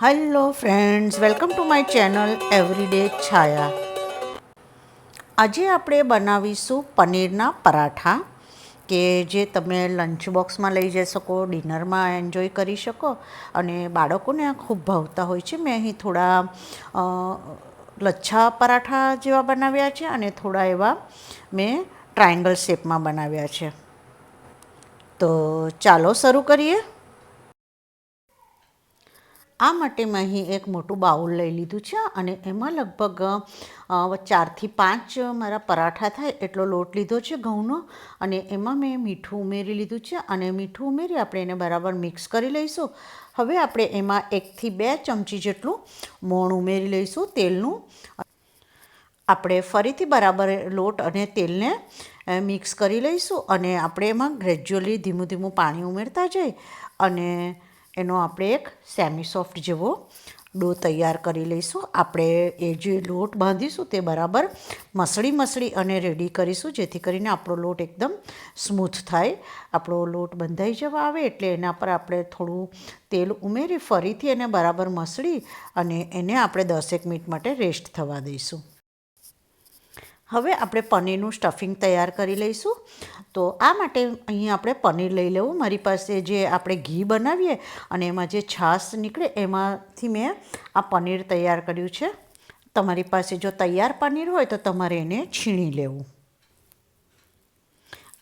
Hello friends, welcome to my channel everyday Chhaya. આજે આપણે બનાવીશું પનીરના પરાઠા કે જે તમે લંચ બોક્સમાં લઈ જઈ શકો, ડિનરમાં એન્જોય કરી શકો અને બાળકોને આ ખૂબ ભાવતા હોય છે. મેં અહીં થોડા લચ્છા પરાઠા જેવા બનાવ્યા છે અને થોડા એવા મેં ટ્રાયંગલ શેપમાં બનાવ્યા છે. તો ચાલો શરૂ કરીએ. આ માટે મેં અહીં એક મોટું બાઉલ લઈ લીધું છે અને એમાં લગભગ 4થી 5 મારા પરાઠા થાય એટલો લોટ લીધો છે ઘઉંનો, અને એમાં મેં મીઠું ઉમેરી લીધું છે અને મીઠું ઉમેરી આપણે એને બરાબર મિક્સ કરી લઈશું. હવે આપણે એમાં 1થી 2 ચમચી જેટલું મોણ ઉમેરી લઈશું તેલનું. આપણે ફરીથી બરાબર લોટ અને તેલને મિક્સ કરી લઈશું અને આપણે એમાં ગ્રેજ્યુઅલી ધીમું ધીમું પાણી ઉમેરતા જઈ અને એનો આપણે એક સેમી સોફ્ટ જેવો ડો તૈયાર કરી લઈશું. આપણે એ જે લોટ બાંધીશું તે બરાબર મસળી અને રેડી કરીશું, જેથી કરીને આપણો લોટ એકદમ સ્મૂથ થાય. આપણો લોટ બંધાઈ જવા આવે એટલે એના પર આપણે થોડું તેલ ઉમેરી ફરીથી એને બરાબર મસળી અને એને આપણે 10 મિનિટ માટે રેસ્ટ થવા દઈશું. હવે આપણે પનીરનું સ્ટફિંગ તૈયાર કરી લઈશું. તો આ માટે અહીં આપણે પનીર લઈ લેવું. મારી પાસે જે આપણે ઘી બનાવીએ અને એમાં જે છાશ નીકળે એમાંથી મેં આ પનીર તૈયાર કર્યું છે. તમારી પાસે જો તૈયાર પનીર હોય તો તમારે એને છીણી લેવું.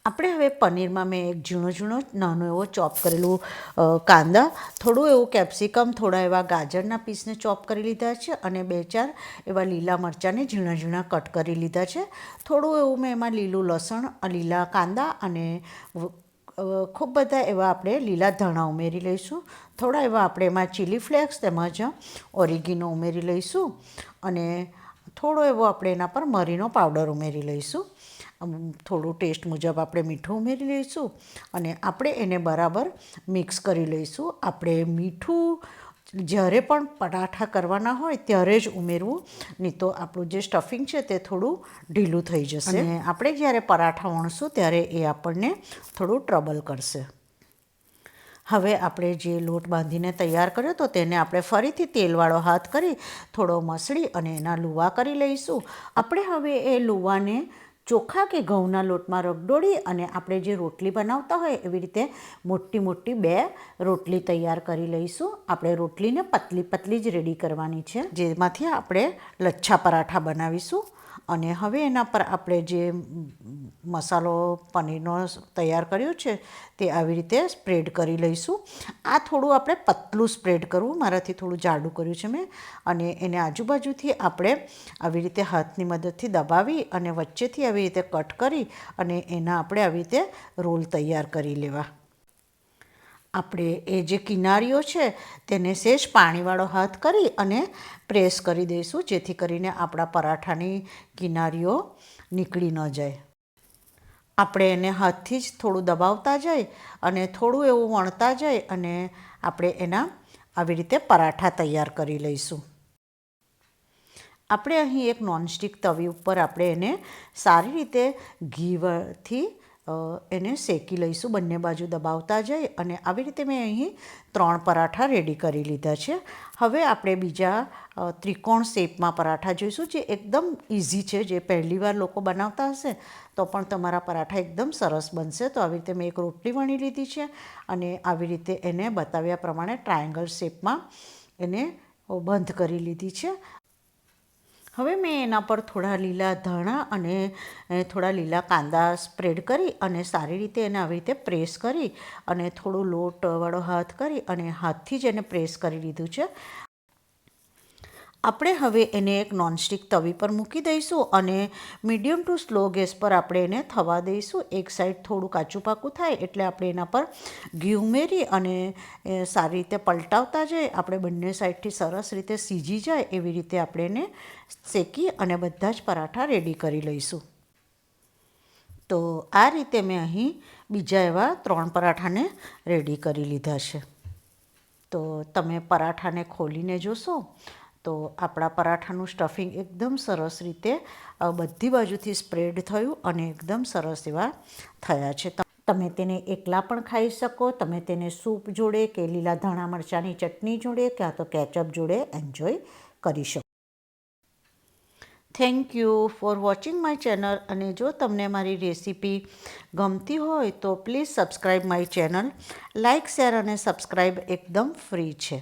આપણે હવે પનીરમાં મેં એક ઝીણો નાનો એવો ચોપ કરેલું કાંદા, થોડું એવું કેપ્સિકમ, થોડા એવા ગાજરના પીસને ચોપ કરી લીધા છે અને 2-4 એવા લીલા મરચાંને ઝીણા કટ કરી લીધા છે. થોડું એવું મેં એમાં લીલું લસણ, લીલા કાંદા અને ખૂબ બધા એવા આપણે લીલા ધાણા ઉમેરી લઈશું. થોડા એવા આપણે એમાં ચીલી ફ્લેક્સ તેમજ ઓરિગેનો ઉમેરી લઈશું અને થોડો એવો આપણે એના પર મરીનો પાવડર ઉમેરી લઈશું. થોડું ટેસ્ટ મુજબ આપણે મીઠું ઉમેરી લઈશું અને આપણે એને બરાબર મિક્સ કરી લઈશું. આપણે મીઠું જ્યારે પણ પરાઠા કરવાના હોય ત્યારે જ ઉમેરવું, નહીં તો આપણું જે સ્ટફિંગ છે તે થોડું ઢીલું થઈ જશે અને આપણે જ્યારે પરાઠા વણશું ત્યારે એ આપણને થોડું ટ્રબલ કરશે. હવે આપણે જે લોટ બાંધીને તૈયાર કર્યો તો તેને આપણે ફરીથી તેલવાળો હાથ કરી થોડો મસળી અને એના લુવા કરી લઈશું. આપણે હવે એ લુવાને ચોખા કે ઘઉંના લોટમાં રગડોળી અને આપણે જે રોટલી બનાવતા હોય એવી રીતે મોટી 2 રોટલી તૈયાર કરી લઈશું. આપણે રોટલીને પતલી જ રેડી કરવાની છે, જેમાંથી આપણે લચ્છા પરાઠા બનાવીશું. અને હવે એના પર આપણે જે મસાલો પનીરનો તૈયાર કર્યો છે તે આવી રીતે સ્પ્રેડ કરી લઈશું. આ થોડું આપણે પતલું સ્પ્રેડ કરવું, મારાથી થોડું જાડું કર્યું છે મેં, અને એને આજુબાજુથી આપણે આવી રીતે હાથની મદદથી દબાવી અને વચ્ચેથી આવી રીતે કટ કરી અને એના આપણે આવી રીતે રોલ તૈયાર કરી લેવા. આપણે એ જે કિનારીઓ છે તેને સહેજ પાણીવાળો હાથ કરી અને પ્રેસ કરી દઈશું, જેથી કરીને આપણા પરાઠાની કિનારીઓ નીકળી ન જાય. આપણે એને હાથથી જ થોડું દબાવતા જઈ અને થોડું એવું વણતા જઈ અને આપણે એના આવી રીતે પરાઠા તૈયાર કરી લઈશું. આપણે અહીં એક નોનસ્ટિક તવી ઉપર આપણે એને સારી રીતે ઘીથી એને શેકી લઈશું, બંને બાજુ દબાવતા જઈ અને આવી રીતે મેં અહીં 3 પરાઠા રેડી કરી લીધા છે. હવે આપણે બીજા ત્રિકોણ શેપમાં પરાઠા જોઈશું, જે એકદમ ઇઝી છે. જે પહેલીવાર લોકો બનાવતા હશે તો પણ તમારા પરાઠા એકદમ સરસ બનશે. તો આવી રીતે મેં એક રોટલી વણી લીધી છે અને આવી રીતે એને બતાવ્યા પ્રમાણે ટ્રાયંગલ શેપમાં એને બંધ કરી લીધી છે. હવે મેં એના પર થોડા લીલા ધાણા અને થોડા લીલા કાંદા સ્પ્રેડ કરી અને સારી રીતે એને આવી રીતે પ્રેસ કરી અને થોડું લોટવાળો હાથ કરી અને હાથથી જ એને પ્રેસ કરી લીધું છે. આપણે હવે એને એક નોનસ્ટિક તવી પર મૂકી દઈશું અને મીડિયમ ટુ સ્લો ગેસ પર આપણે એને થવા દઈશું. એક સાઈડ થોડું કાચું પાકું થાય એટલે આપણે એના પર ઘી ઉમેરી અને સારી રીતે પલટાવતા જઈએ. આપણે બંને સાઈડથી સરસ રીતે સીજી જાય એવી રીતે આપણે એને શેકી અને બધા જ પરાઠા રેડી કરી લઈશું. તો આ રીતે મેં અહીં બીજા એવા 3 પરાઠાને રેડી કરી લીધા છે. તો તમે પરાઠાને ખોલીને જોશો તો આપણા પરાઠાનું સ્ટફિંગ એકદમ સરસ રીતે બધી બાજુથી સ્પ્રેડ થયું અને એકદમ સરસ એવા થયા છે. તમે તેને એકલા પણ ખાઈ શકો, તમે તેને સૂપ જોડે કે લીલા ધાણા મરચાંની ચટણી જોડે કાં તો કેચઅપ જોડે એન્જોય કરી શકો. Thank you for watching my channel. અને જો તમને મારી રેસીપી ગમતી હોય તો please subscribe my channel. Like, share અને સબસ્ક્રાઈબ એકદમ ફ્રી છે.